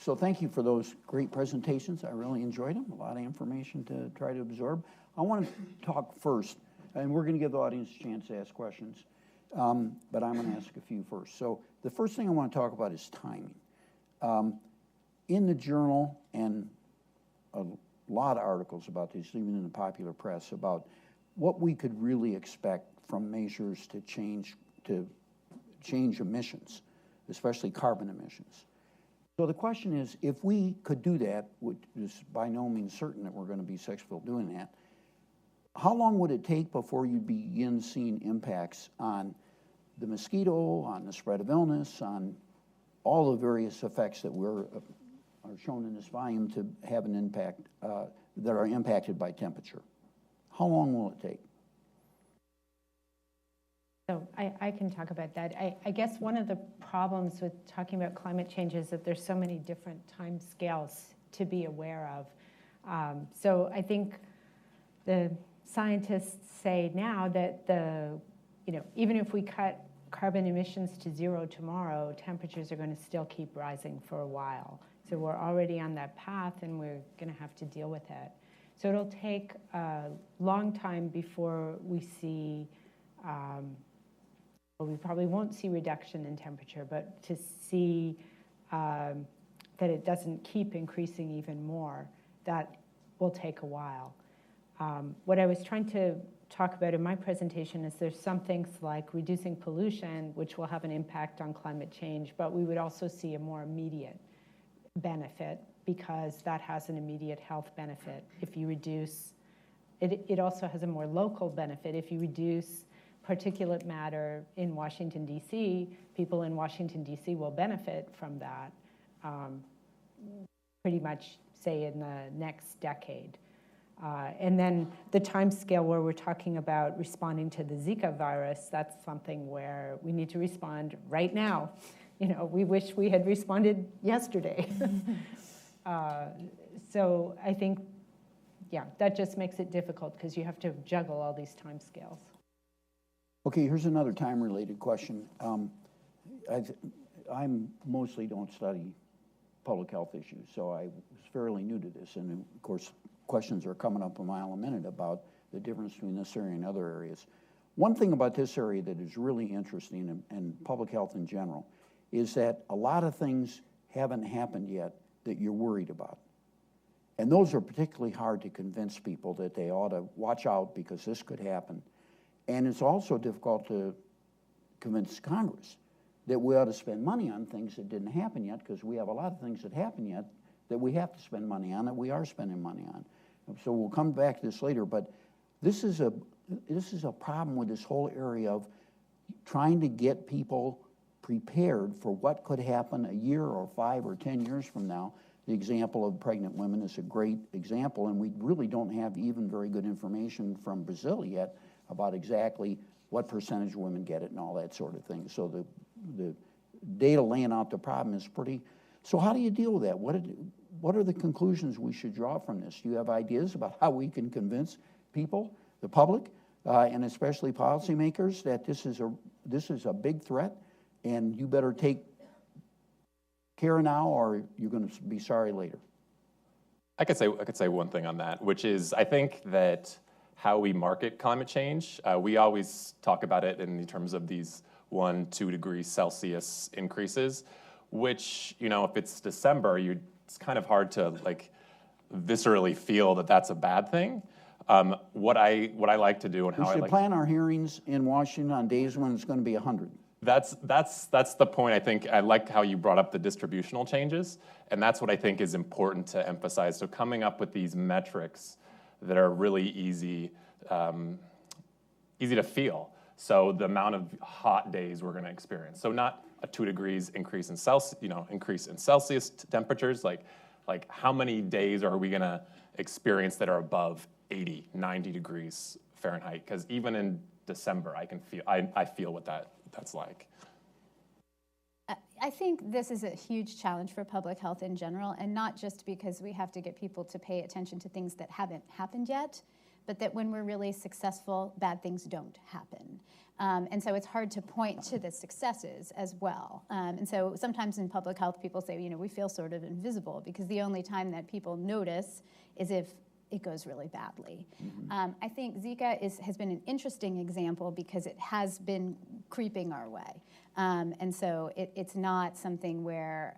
So thank you for those great presentations. I really enjoyed them. A lot of information to try to absorb. I want to talk first, and we're going to give the audience a chance to ask questions, but I'm going to ask a few first. So the first thing I want to talk about is timing. In the journal, and a lot of articles about this, even in the popular press, about what we could really expect from measures to change emissions, especially carbon emissions. So the question is, if we could do that, which is by no means certain that we're going to be successful doing that, how long would it take before you begin seeing impacts on the mosquito, on the spread of illness, on all the various effects that are shown in this volume to have an impact, that are impacted by temperature? How long will it take? So I can talk about that. I guess one of the problems with talking about climate change is that there's so many different time scales to be aware of. So I think the scientists say now that even if we cut carbon emissions to zero tomorrow, temperatures are going to still keep rising for a while. So we're already on that path, and we're going to have to deal with it. So it'll take a long time before we see. We probably won't see reduction in temperature, but to see that it doesn't keep increasing even more, that will take a while. What I was trying to talk about in my presentation is there's some things like reducing pollution, which will have an impact on climate change, but we would also see a more immediate benefit because that has an immediate health benefit. If you reduce, it also has a more local benefit. If you reduce particulate matter in Washington, D.C., people in Washington, D.C. will benefit from that pretty much, say, in the next decade. And then the time scale where we're talking about responding to the Zika virus, that's something where we need to respond right now. We wish we had responded yesterday. So I think, that just makes it difficult because you have to juggle all these time scales. Okay, here's another time-related question. I mostly don't study public health issues, so I was fairly new to this, and of course, questions are coming up a mile a minute about the difference between this area and other areas. One thing about this area that is really interesting, and public health in general, is that a lot of things haven't happened yet that you're worried about. And those are particularly hard to convince people that they ought to watch out because this could happen. And it's also difficult to convince Congress that we ought to spend money on things that didn't happen yet, because we have a lot of things that happen yet that we have to spend money on, that we are spending money on. So we'll come back to this later, but this is a problem with this whole area of trying to get people prepared for what could happen a year or 5 or 10 years from now. The example of pregnant women is a great example, and we really don't have even very good information from Brazil yet about exactly what percentage of women get it and all that sort of thing. So the data laying out the problem is pretty. So how do you deal with that? What are the conclusions we should draw from this? Do you have ideas about how we can convince people, the public, and especially policymakers, that this is a big threat, and you better take care now, or you're going to be sorry later? I could say one thing on that, which is I think that how we market climate change, we always talk about it in terms of these 1-2 degrees Celsius increases, which, if it's December, it's kind of hard to viscerally feel that that's a bad thing. What I like to do and how I like. We should plan our hearings in Washington on days when it's going to be 100. That's the point. I think I like how you brought up the distributional changes, and that's what I think is important to emphasize. So coming up with these metrics that are really easy to feel. So the amount of hot days we're going to experience. So not a 2 degrees increase in Celsius temperatures. Like how many days are we going to experience that are above 80, 90 degrees Fahrenheit? Because even in December, I feel what that's like. I think this is a huge challenge for public health in general, and not just because we have to get people to pay attention to things that haven't happened yet, but that when we're really successful, bad things don't happen. And so it's hard to point to the successes as well. And so sometimes in public health, people say, we feel sort of invisible because the only time that people notice is if it goes really badly. I think Zika has been an interesting example because it has been creeping our way. And so it's not something where,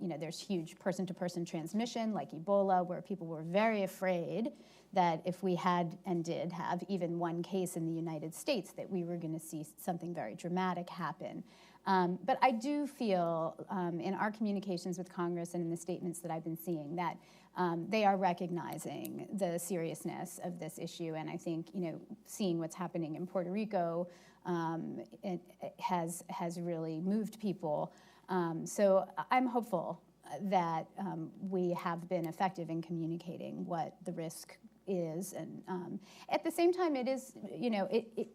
there's huge person-to-person transmission like Ebola, where people were very afraid that if we had and did have even one case in the United States, that we were going to see something very dramatic happen. But I do feel in our communications with Congress and in the statements that I've been seeing that they are recognizing the seriousness of this issue. And I think, seeing what's happening in Puerto Rico it has really moved people. So I'm hopeful that we have been effective in communicating what the risk is. And at the same time, it is,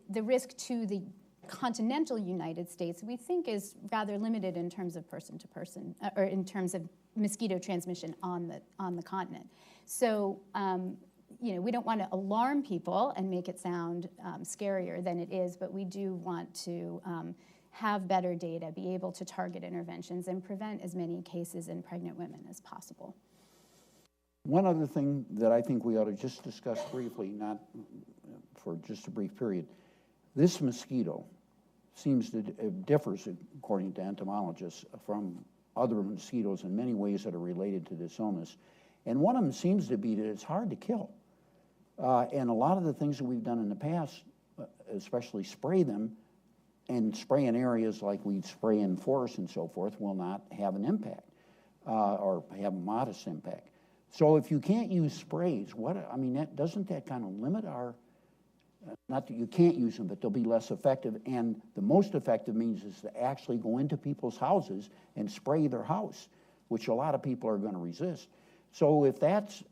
the risk to the continental United States, we think is rather limited in terms of person-to-person, or in terms of mosquito transmission on the continent. So, we don't want to alarm people and make it sound scarier than it is, but we do want to have better data, be able to target interventions, and prevent as many cases in pregnant women as possible. One other thing that I think we ought to just discuss briefly, not for just a brief period, this mosquito differs, according to entomologists, from other mosquitoes in many ways that are related to this illness. And one of them seems to be that it's hard to kill. And a lot of the things that we've done in the past, especially spray them, and spray in areas like we'd spray in forests and so forth, will not have an impact or have a modest impact. So if you can't use sprays, doesn't that kind of limit our, not that you can't use them, but they'll be less effective. And the most effective means is to actually go into people's houses and spray their house, which a lot of people are going to resist. So if that's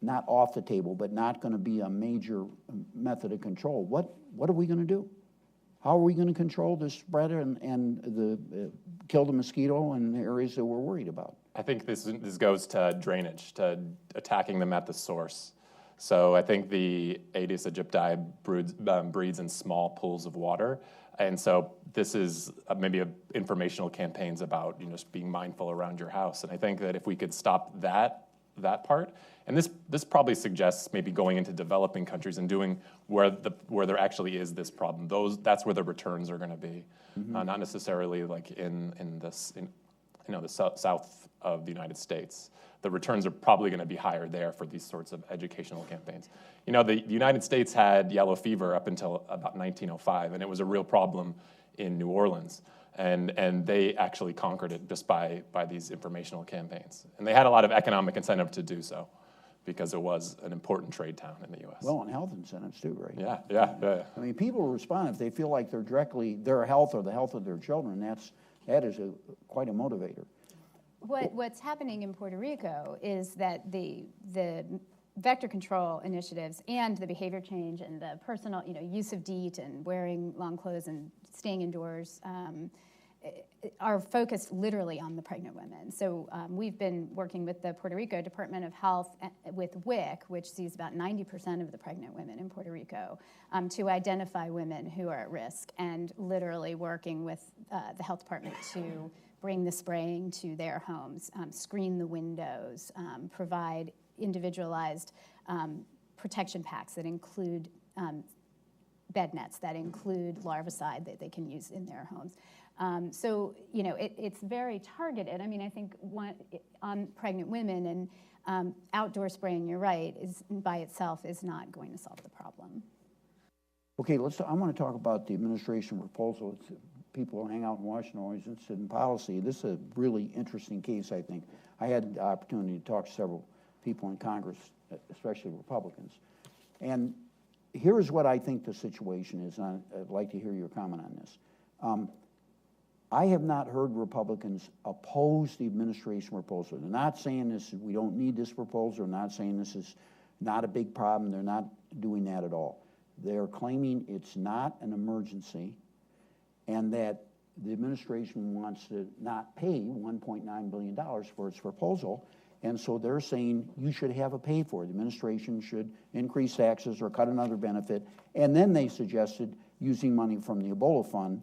not off the table, but not going to be a major method of control, what are we going to do? How are we going to control the spread and kill the mosquito in the areas that we're worried about? I think this goes to drainage, to attacking them at the source. So I think the Aedes aegypti breeds in small pools of water. And so this is maybe informational campaigns about just being mindful around your house. And I think that if we could stop that part, and this probably suggests maybe going into developing countries and doing where there actually is this problem. That's where the returns are going to be, not necessarily like in the south of the United States. The returns are probably going to be higher there for these sorts of educational campaigns. The United States had yellow fever up until about 1905, and it was a real problem in New Orleans. And they actually conquered it just by these informational campaigns. And they had a lot of economic incentive to do so because it was an important trade town in the U.S. Well, and health incentives too, right? Yeah. I mean, people respond if they feel like their health or the health of their children. That is quite a motivator. What's happening in Puerto Rico is that the vector control initiatives and the behavior change and the personal, use of DEET and wearing long clothes and staying indoors are focused literally on the pregnant women. So we've been working with the Puerto Rico Department of Health with WIC, which sees about 90% of the pregnant women in Puerto Rico, to identify women who are at risk, and literally working with the health department to bring the spraying to their homes, screen the windows, provide individualized protection packs that include bed nets, that include larvicide that they can use in their homes. So, it's very targeted. I mean, I think on pregnant women and outdoor spraying, you're right, by itself is not going to solve the problem. Okay, I want to talk about the administration proposal. People who hang out in Washington are always interested in policy. This is a really interesting case, I think. I had the opportunity to talk to several people in Congress, especially Republicans. And here's what I think the situation is, and I'd like to hear your comment on this. I have not heard Republicans oppose the administration proposal. They're not saying we don't need this proposal. They're not saying this is not a big problem. They're not doing that at all. They're claiming it's not an emergency and that the administration wants to not pay $1.9 billion for its proposal, And so they're saying you should have a pay for it. The administration should increase taxes or cut another benefit. And then they suggested using money from the Ebola fund.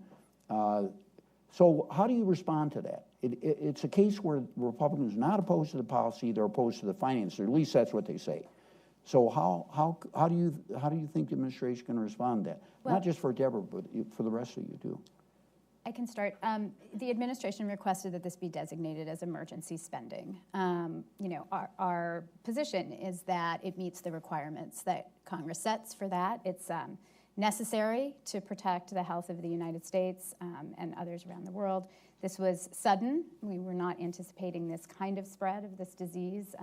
So how do you respond to that? It's a case where Republicans are not opposed to the policy, they're opposed to the finance, or at least that's what they say. So how do you think the administration is going to respond to that? Well, not just for Debra, but for the rest of you too. I can start. The administration requested that this be designated as emergency spending. Our position is that it meets the requirements that Congress sets for that. It's necessary to protect the health of the United States and others around the world. This was sudden. We were not anticipating this kind of spread of this disease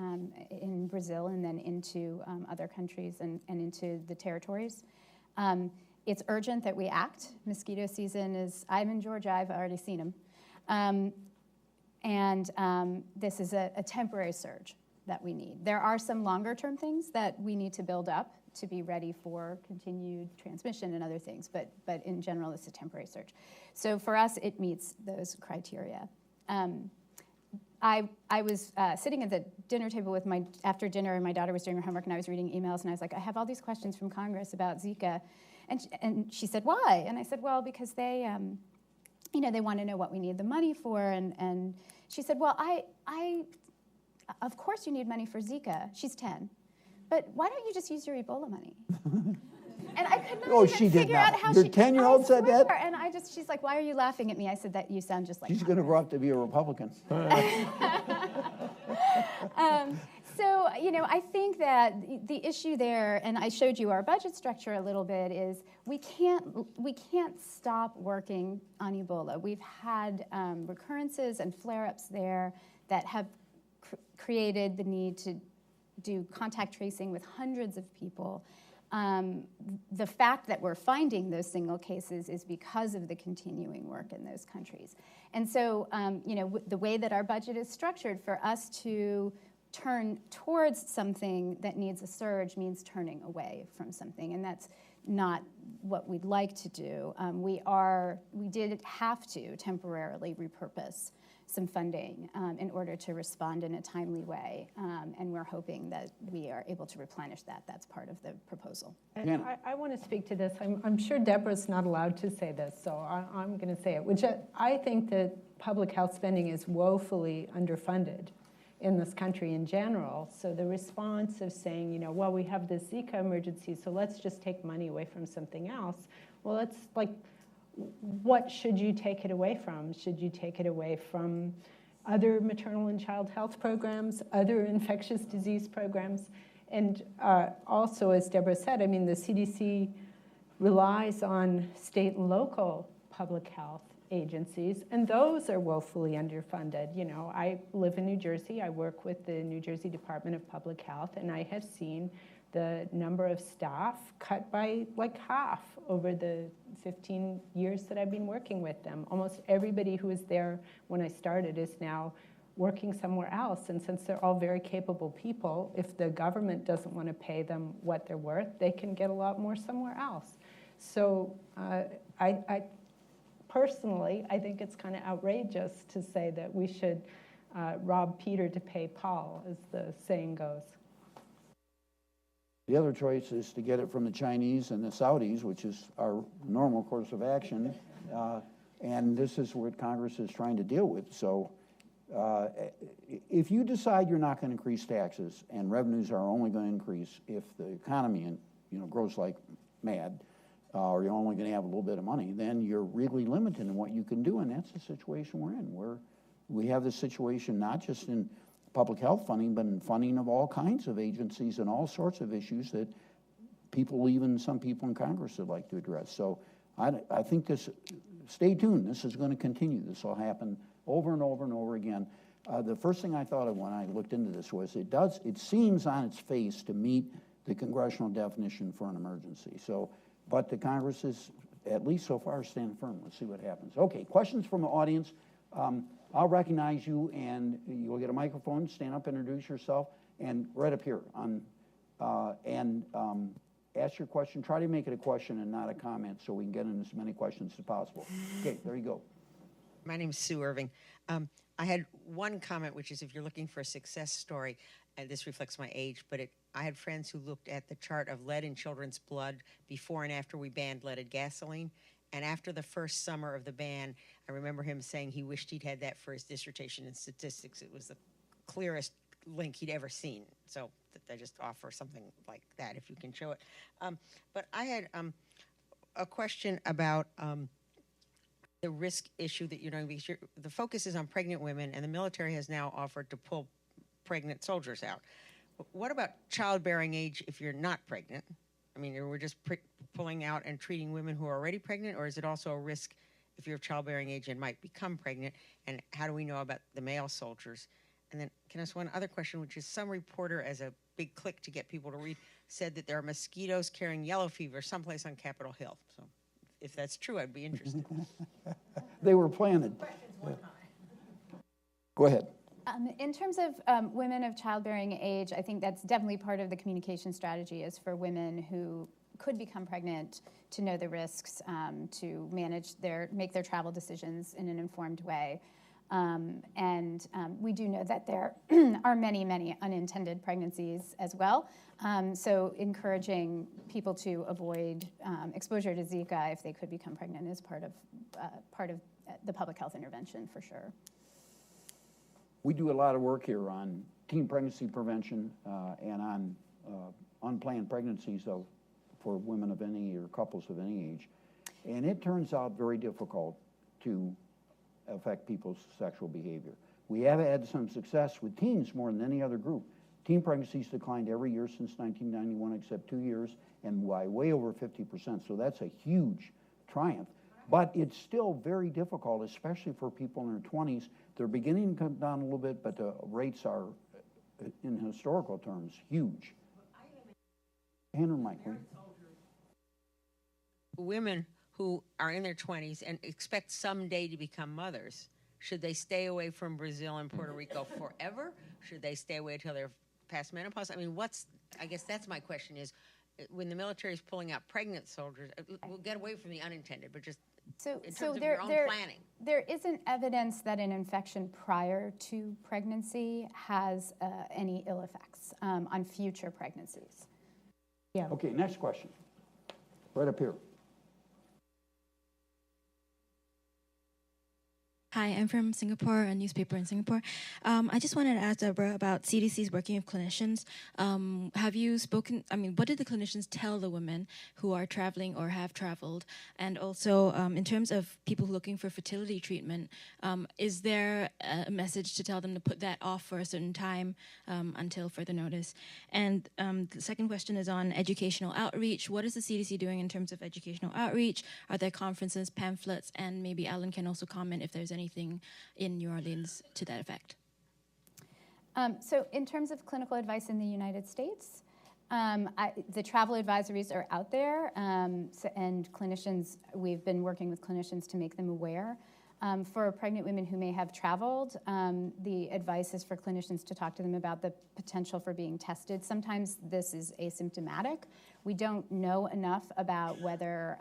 in Brazil and then into other countries and into the territories. It's urgent that we act. Mosquito season is, I'm in Georgia, I've already seen them. This is a temporary surge that we need. There are some longer term things that we need to build up to be ready for continued transmission and other things, but in general, it's a temporary surge. So for us, it meets those criteria. I was sitting at the dinner table with after dinner, and my daughter was doing her homework, and I was reading emails, and I was like, I have all these questions from Congress about Zika. And she said, why? And I said, well, because they want to know what we need the money for. And she said, well, I of course you need money for Zika. She's 10. But why don't you just use your Ebola money? And I could not even figure out how Your 10-year-old said that? And she's like, why are you laughing at me? I said, that you sound just like She's going to grow up to be a Republican. So, I think that the issue there, and I showed you our budget structure a little bit, is we can't stop working on Ebola. We've had recurrences and flare-ups there that have created the need to do contact tracing with hundreds of people. The fact that we're finding those single cases is because of the continuing work in those countries. And so, the way that our budget is structured, for us to turn towards something that needs a surge means turning away from something, and that's not what we'd like to do. We did have to temporarily repurpose some funding in order to respond in a timely way, and we're hoping that we are able to replenish that. That's part of the proposal. And I want to speak to this. I'm sure Debra's not allowed to say this, so I'm going to say it, which I think that public health spending is woefully underfunded in this country in general. So the response of saying, well, we have this Zika emergency, so let's just take money away from something else. Well, it's like, what should you take it away from? Should you take it away from other maternal and child health programs, other infectious disease programs? And also, as Debra said, the CDC relies on state and local public health agencies, and those are woefully underfunded. I live in New Jersey. I work with the New Jersey Department of Public Health, and I have seen the number of staff cut by like half over the 15 years that I've been working with them. Almost everybody who was there when I started is now working somewhere else, and since they're all very capable people, if the government doesn't want to pay them what they're worth, they can get a lot more somewhere else. So I personally, I think it's kind of outrageous to say that we should rob Peter to pay Paul, as the saying goes. The other choice is to get it from the Chinese and the Saudis, which is our normal course of action, and this is what Congress is trying to deal with. So if you decide you're not going to increase taxes and revenues are only going to increase if the economy grows like mad, or you're only going to have a little bit of money, then you're really limited in what you can do, and that's the situation we're in. We have this situation not just in public health funding, but in funding of all kinds of agencies and all sorts of issues that even some people in Congress would like to address. So I think stay tuned, this is going to continue. This will happen over and over and over again. The first thing I thought of when I looked into this was it seems on its face to meet the congressional definition for an emergency. But the Congress is, at least so far, standing firm. Let's see what happens. Okay, questions from the audience. I'll recognize you, and you'll get a microphone. Stand up, introduce yourself, and right up here. Ask your question. Try to make it a question and not a comment so we can get in as many questions as possible. Okay, there you go. My name is Sue Irving. I had one comment, which is if you're looking for a success story, and this reflects my age, but I had friends who looked at the chart of lead in children's blood before and after we banned leaded gasoline. And after the first summer of the ban, I remember him saying he wished he'd had that for his dissertation in statistics. It was the clearest link he'd ever seen. So I just offer something like that if you can show it. But I had a question about the risk issue that you're doing, because the focus is on pregnant women, and the military has now offered to pull pregnant soldiers out. But what about childbearing age if you're not pregnant? I mean, we're just pulling out and treating women who are already pregnant, or is it also a risk if you're of childbearing age and might become pregnant? And how do we know about the male soldiers? And then can I ask one other question, which is some reporter, as a big click to get people to read, said that there are mosquitoes carrying yellow fever someplace on Capitol Hill. So if that's true, I'd be interested. They were planted. Go ahead. In terms of women of childbearing age, I think that's definitely part of the communication strategy, is for women who could become pregnant to know the risks, to make their travel decisions in an informed way. We do know that there are many, many unintended pregnancies as well. So encouraging people to avoid exposure to Zika if they could become pregnant is part of the public health intervention for sure. We do a lot of work here on teen pregnancy prevention and on unplanned pregnancies for women of any or couples of any age. And it turns out very difficult to affect people's sexual behavior. We have had some success with teens more than any other group. Teen pregnancies declined every year since 1991 except 2 years, and by way over 50%, so that's a huge triumph. But it's still very difficult, especially for people in their 20s. They're beginning to come down a little bit, but the rates are, in historical terms, huge. Hand her mic, will you? Women who are in their 20s and expect someday to become mothers, should they stay away from Brazil and Puerto Rico forever? Should they stay away until they're past menopause? I mean, I guess that's my question is, when the military is pulling out pregnant soldiers, we'll get away from the unintended, but just in terms of your own planning. There isn't evidence that an infection prior to pregnancy has any ill effects on future pregnancies. Yeah. Okay, next question. Right up here. Hi, I'm from Singapore, a newspaper in Singapore. I just wanted to ask Debra about CDC's working with clinicians. Have you spoken, what did the clinicians tell the women who are traveling or have traveled? And also, in terms of people looking for fertility treatment, is there a message to tell them to put that off for a certain time until further notice? And the second question is on educational outreach. What is the CDC doing in terms of educational outreach? Are there conferences, pamphlets, and maybe Alan can also comment if there's anything in New Orleans to that effect? So in terms of clinical advice in the United States, the travel advisories are out there, and clinicians, we've been working with clinicians to make them aware. For pregnant women who may have traveled, the advice is for clinicians to talk to them about the potential for being tested. Sometimes this is asymptomatic. We don't know enough about whether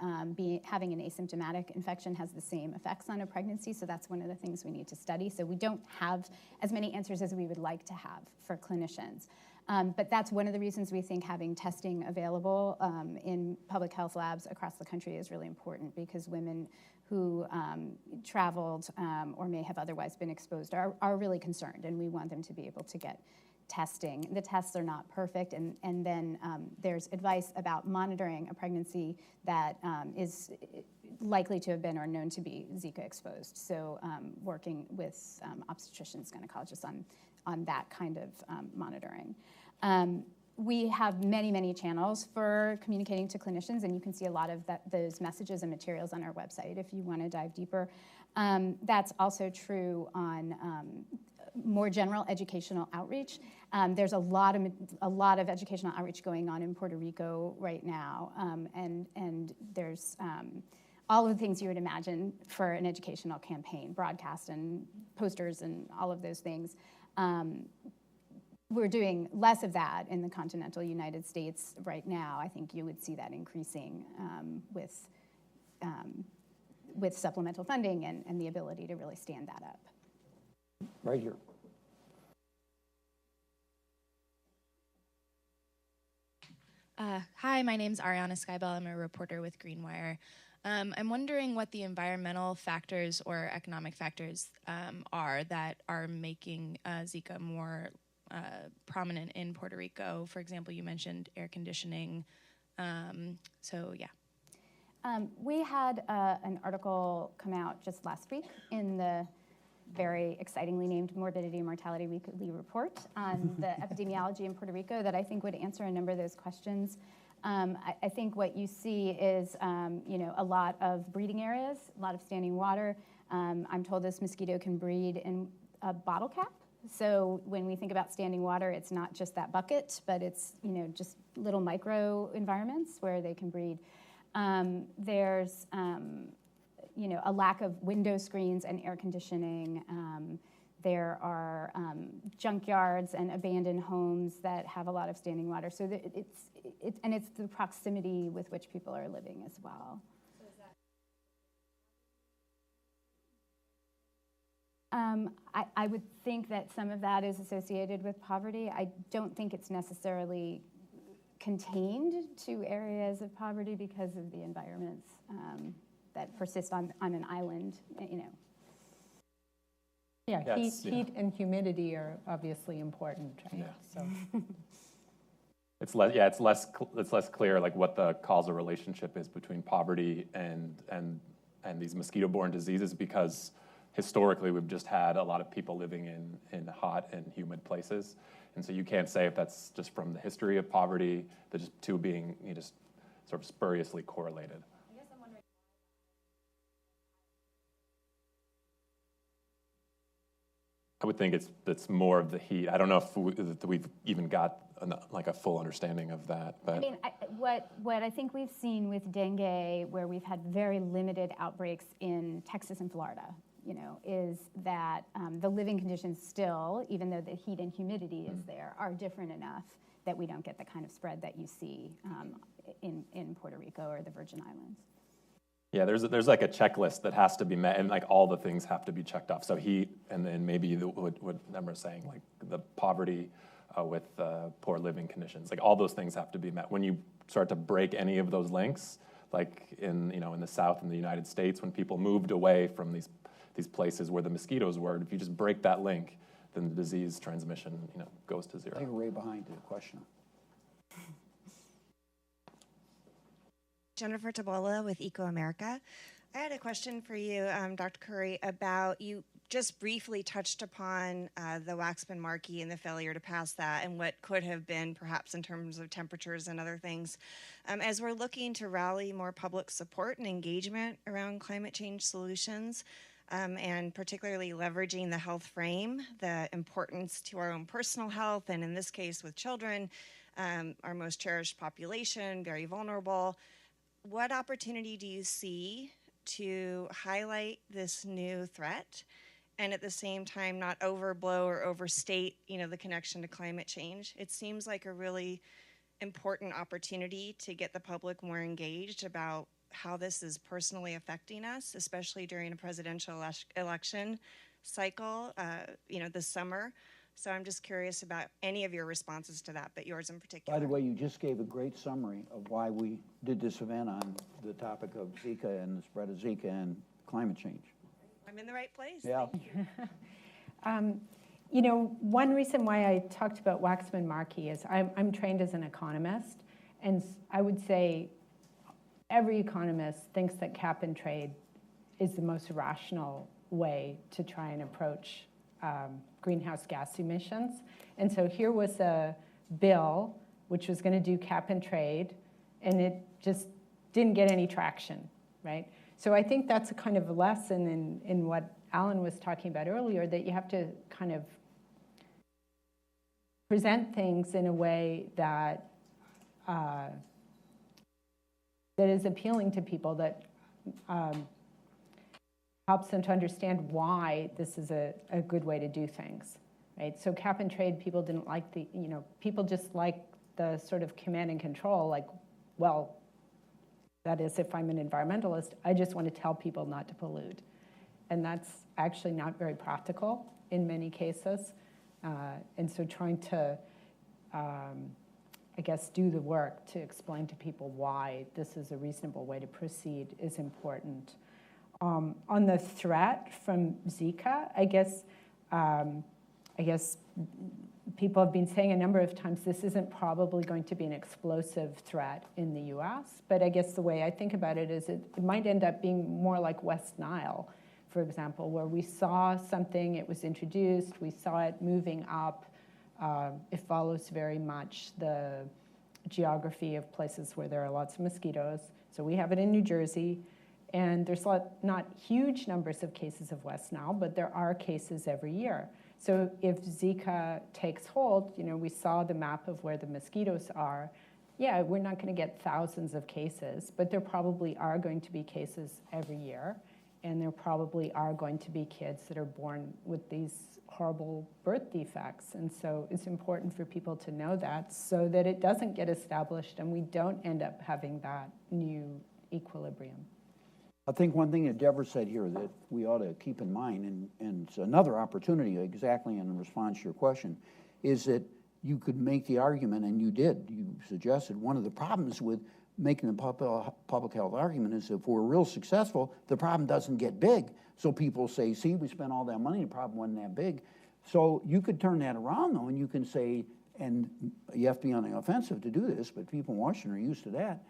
having an asymptomatic infection has the same effects on a pregnancy, so that's one of the things we need to study. So we don't have as many answers as we would like to have for clinicians. But that's one of the reasons we think having testing available in public health labs across the country is really important, because women who traveled or may have otherwise been exposed are really concerned, and we want them to be able to get testing. The tests are not perfect, and then there's advice about monitoring a pregnancy that is likely to have been or known to be Zika exposed. So working with obstetricians, gynecologists on that kind of monitoring. We have many, many channels for communicating to clinicians, and you can see a lot of those messages and materials on our website if you want to dive deeper. That's also true on more general educational outreach. There's a lot of educational outreach going on in Puerto Rico right now, and there's all of the things you would imagine for an educational campaign, broadcast and posters and all of those things. We're doing less of that in the continental United States right now. I think you would see that increasing with supplemental funding and the ability to really stand that up. Right here. Hi, my name's Ariana Skybell. I'm a reporter with Greenwire. I'm wondering what the environmental factors or economic factors are that are making Zika more prominent in Puerto Rico. For example, you mentioned air conditioning. So yeah. We had an article come out just last week in the very excitingly named Morbidity and Mortality Weekly Report on the epidemiology in Puerto Rico that I think would answer a number of those questions. I think what you see is, a lot of breeding areas, a lot of standing water. I'm told this mosquito can breed in a bottle cap. So when we think about standing water, it's not just that bucket, but it's, just little micro environments where they can breed. There's a lack of window screens and air conditioning. There are junkyards and abandoned homes that have a lot of standing water. So it's the proximity with which people are living as well. So is that? I would think that some of that is associated with poverty. I don't think it's necessarily contained to areas of poverty because of the environments that persist on an island, Yeah, Yes, heat and humidity are obviously important, right? Yeah. So. It's less clear like what the causal relationship is between poverty and these mosquito-borne diseases, because historically we've just had a lot of people living in hot and humid places, and so you can't say if that's just from the history of poverty, the just two being just sort of spuriously correlated. I guess I'm wondering. I would think it's more of the heat. I don't know if we've even got a full understanding of that. But I mean, what I think we've seen with dengue, where we've had very limited outbreaks in Texas and Florida, is that the living conditions still, even though the heat and humidity is there, are different enough that we don't get the kind of spread that you see in Puerto Rico or the Virgin Islands. Yeah, there's like a checklist that has to be met, and like all the things have to be checked off. So heat, and then maybe what Debra was saying, like the poverty with poor living conditions, like all those things have to be met. When you start to break any of those links, like in the South in the United States, when people moved away from these places where the mosquitoes were, if you just break that link, then the disease transmission goes to zero. I think we're right behind the question. Jennifer Tabola with Eco America. I had a question for you, Dr. Curry, about you just briefly touched upon the Waxman-Markey and the failure to pass that and what could have been perhaps in terms of temperatures and other things. As we're looking to rally more public support and engagement around climate change solutions, and particularly leveraging the health frame, the importance to our own personal health, and in this case with children, our most cherished population, very vulnerable, what opportunity do you see to highlight this new threat and at the same time not overblow or overstate, the connection to climate change? It seems like a really important opportunity to get the public more engaged about how this is personally affecting us, especially during a presidential election cycle, this summer. So I'm just curious about any of your responses to that, but yours in particular. By the way, you just gave a great summary of why we did this event on the topic of Zika and the spread of Zika and climate change. I'm in the right place. Yeah. One reason why I talked about Waxman-Markey is I'm trained as an economist, and I would say every economist thinks that cap and trade is the most rational way to try and approach greenhouse gas emissions. And so here was a bill which was going to do cap and trade, and it just didn't get any traction, right? So I think that's a kind of a lesson in what Alan was talking about earlier, that you have to kind of present things in a way that that is appealing to people, that helps them to understand why this is a good way to do things, right? So cap and trade, people didn't like people just like the sort of command and control, like, well, that is, if I'm an environmentalist, I just want to tell people not to pollute. and that's actually not very practical in many cases. And so trying to, I guess, do the work to explain to people why this is a reasonable way to proceed is important. On the threat from Zika, I guess people have been saying a number of times this isn't probably going to be an explosive threat in the US, but I guess the way I think about it is it might end up being more like West Nile, for example, where we saw something, it was introduced, we saw it moving up. It follows very much the geography of places where there are lots of mosquitoes. So we have it in New Jersey, and there's not huge numbers of cases of West Nile, but there are cases every year. So if Zika takes hold, we saw the map of where the mosquitoes are. Yeah, we're not going to get thousands of cases, but there probably are going to be cases every year, and there probably are going to be kids that are born with these horrible birth defects. And so it's important for people to know that so that it doesn't get established and we don't end up having that new equilibrium. I think one thing that Debra said here that we ought to keep in mind, and it's another opportunity exactly in response to your question, is that you could make the argument, and you did, you suggested one of the problems with making the public health argument is if we're real successful, the problem doesn't get big. So people say, see, we spent all that money, the problem wasn't that big. So you could turn that around, though, and you can say, and you have to be on the offensive to do this, but people in Washington are used to that,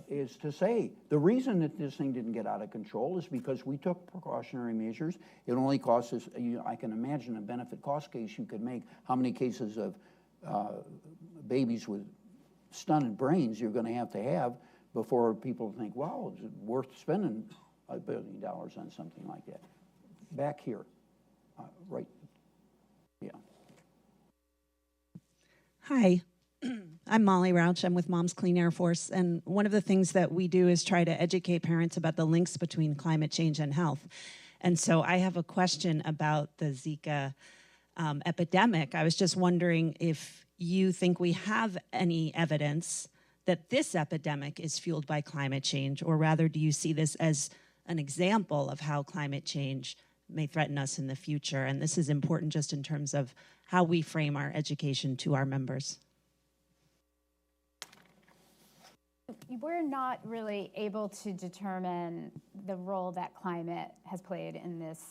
is to say the reason that this thing didn't get out of control is because we took precautionary measures. It only cost us, I can imagine a benefit cost case you could make, how many cases of babies with stunted brains you're going to have before people think, wow, is it worth spending $1 billion on something like that? Back here, right, yeah. Hi, I'm Molly Rauch. I'm with Moms Clean Air Force, and one of the things that we do is try to educate parents about the links between climate change and health. And so I have a question about the Zika epidemic. I was just wondering if you think we have any evidence that this epidemic is fueled by climate change, or rather do you see this as an example of how climate change may threaten us in the future? And this is important just in terms of how we frame our education to our members. We're not really able to determine the role that climate has played in this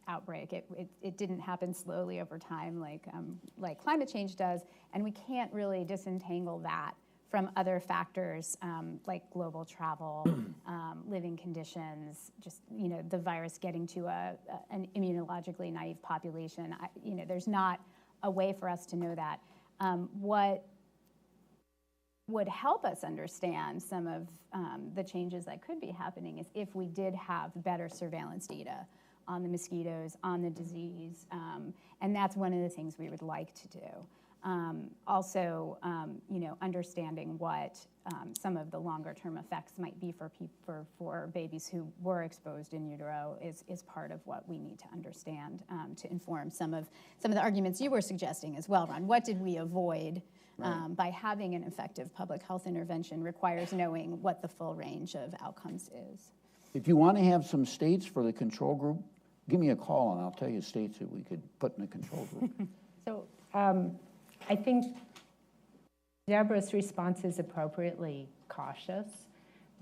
outbreak. It didn't happen slowly over time like climate change does, and we can't really disentangle that from other factors like global travel, living conditions, just the virus getting to an immunologically naive population. There's not a way for us to know that. What would help us understand some of the changes that could be happening is if we did have better surveillance data on the mosquitoes, on the disease, and that's one of the things we would like to do. Also, understanding what some of the longer-term effects might be for babies who were exposed in utero is part of what we need to understand to inform some of the arguments you were suggesting as well, Ron. What did we avoid by having an effective public health intervention requires knowing what the full range of outcomes is. If you want to have some states for the control group, give me a call and I'll tell you states that we could put in the control group. So I think Debra's response is appropriately cautious,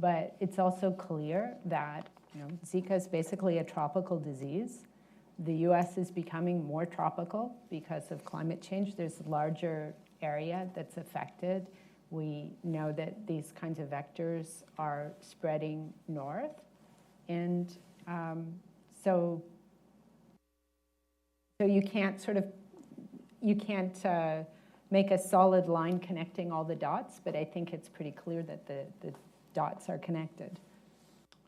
but it's also clear that Zika is basically a tropical disease. The US is becoming more tropical because of climate change. There's a larger area that's affected. We know that these kinds of vectors are spreading north. And so you can't make a solid line connecting all the dots, but I think it's pretty clear that the dots are connected.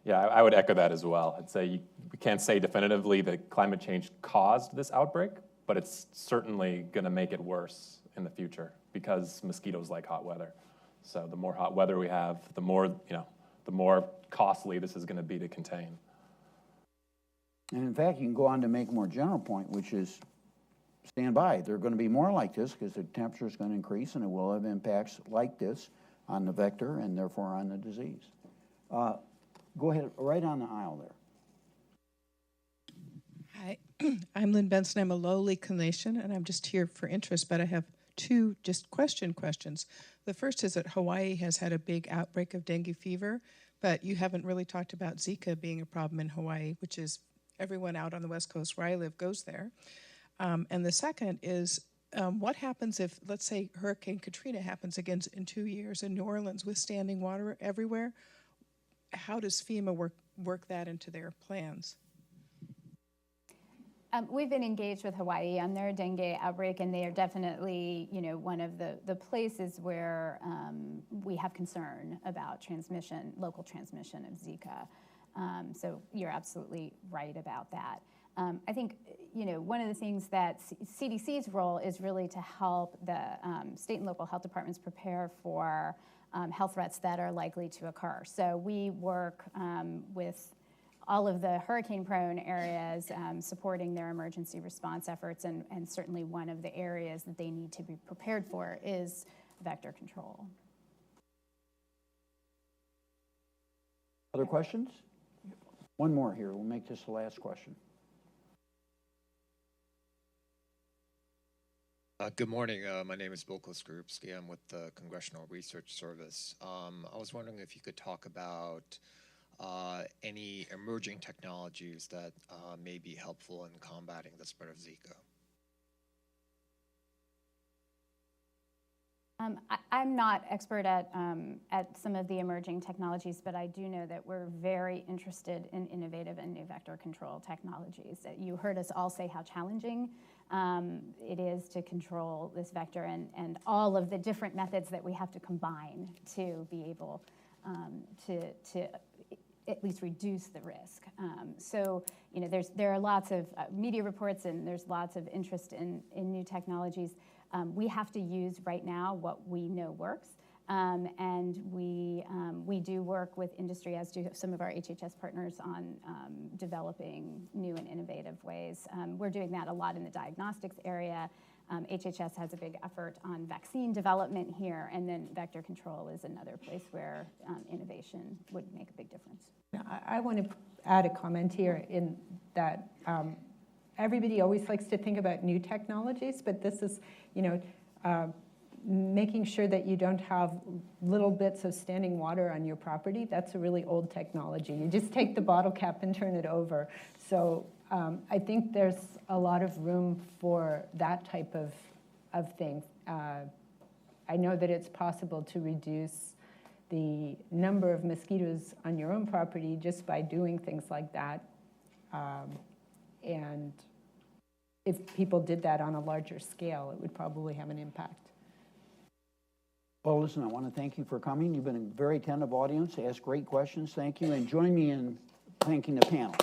Yeah, I would echo that as well. I'd say we can't say definitively that climate change caused this outbreak, but it's certainly going to make it worse in the future because mosquitoes like hot weather. So the more hot weather we have, the more costly this is going to be to contain. And in fact, you can go on to make a more general point, which is stand by. They're going to be more like this because the temperature is going to increase and it will have impacts like this on the vector and therefore on the disease. Go ahead, right on the aisle there. I'm Lynn Benson. I'm a lowly clinician, and I'm just here for interest, but I have two just questions. The first is that Hawaii has had a big outbreak of dengue fever, but you haven't really talked about Zika being a problem in Hawaii, which is everyone out on the West Coast where I live goes there. And the second is, what happens if, let's say, Hurricane Katrina happens again in 2 years in New Orleans with standing water everywhere? How does FEMA work that into their plans? We've been engaged with Hawaii on their dengue outbreak, and they are definitely, one of the places where we have concern about local transmission of Zika. So you're absolutely right about that. I think, one of the things that CDC's role is really to help the state and local health departments prepare for health threats that are likely to occur. So we work with all of the hurricane-prone areas, supporting their emergency response efforts, and certainly one of the areas that they need to be prepared for is vector control. Other questions? One more here. We'll make this the last question. Good morning. My name is Bill Skorupski. I'm with the Congressional Research Service. I was wondering if you could talk about any emerging technologies that may be helpful in combating the spread of Zika. I'm not expert at some of the emerging technologies, but I do know that we're very interested in innovative and new vector control technologies. You heard us all say how challenging it is to control this vector, and all of the different methods that we have to combine to be able to at least reduce the risk. So there are lots of media reports, and there's lots of interest in new technologies. We have to use right now what we know works, and we do work with industry, as do some of our HHS partners, on developing new and innovative ways. We're doing that a lot in the diagnostics area. HHS has a big effort on vaccine development here, and then vector control is another place where innovation would make a big difference. I want to add a comment here in that everybody always likes to think about new technologies, but this is, making sure that you don't have little bits of standing water on your property. That's a really old technology. You just take the bottle cap and turn it over. So I think there's a lot of room for that type of thing. I know that it's possible to reduce the number of mosquitoes on your own property just by doing things like that. And if people did that on a larger scale, it would probably have an impact. Well, listen, I want to thank you for coming. You've been a very attentive audience, asked great questions. Thank you. And join me in thanking the panel.